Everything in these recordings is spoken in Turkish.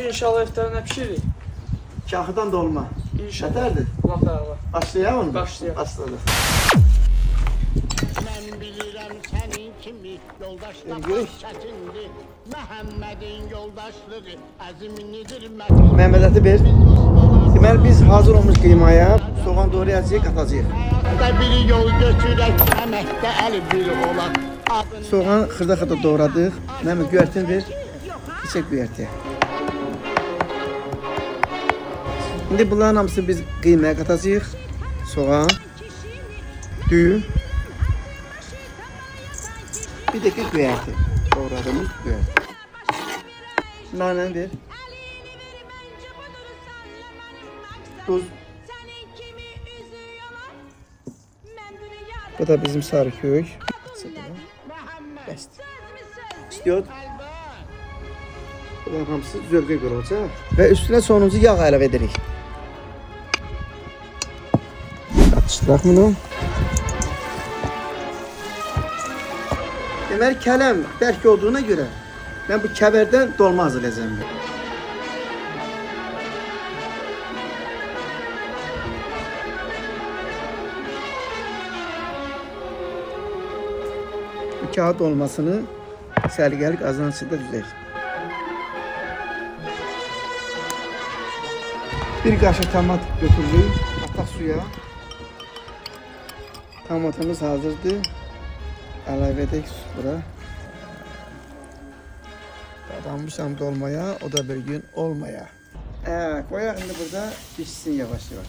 inşallah iftarına pişiririk. Kahıdan dolma. İnşallah. Şətərdir. Laf əla. Başlayalım mı? Başlayalım. Başladık. Mən bilirəm sənin kimi yoldaş Görək. tapmaq çətindir. Məhəmmədin yoldaşlığı əzminidir mətin. Məhəmməd ver. Deməli biz hazır olmuş qiymaya soğan doğrayacağıq, atacağıq. Həyatda bir yol götürək, əməkdə əl bir olaq. Adını Soğan xırda-xırda doğradıq. Məhəmməd göyərtini ver. İçək göyərtiyə. İndi bunların hamısını biz qiymaya qatacağıq. Soğan, düyü, bir də ki göyərti. Doğradığımız göyərti. Nanə ver. Tuz. Bu da bizim sarı kök. Bəsdir. İstiyor. Bunların hamısı zövqə görə olacaq. Və üstünə sonuncu yağ əlavə edirik. Atışdıraq bunu. Deməli kələm bərk olduğuna görə mən bu kəvərdən dolma hazırlayacağım. Bu kağıt olmasını səliqəli qazan içində düzək. Bir qaşıq tomat götürürük, ataq suya. Tomatımız hazırdır. Əlavə edək bura. Dadanmışam dolmaya, o da bir gün olmaya. Koyaq indi burada pişsin yavaş-yavaş.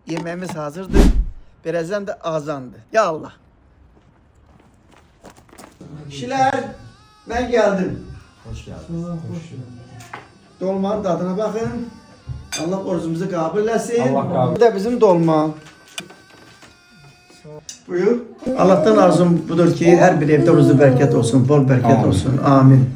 Yeməğimiz hazırdır. Birazdan da azandır. Ya Allah. Kişiler, ben geldim. Hoş geldiniz. Dolmanın tadına bakın. Allah orucumuzu kabul etsin. Allah kabul. Bu da bizim dolma. Buyur. Allah'tan arzum budur ki her bir evde ruzu bereket olsun, bol bereket Amin. olsun. Amin.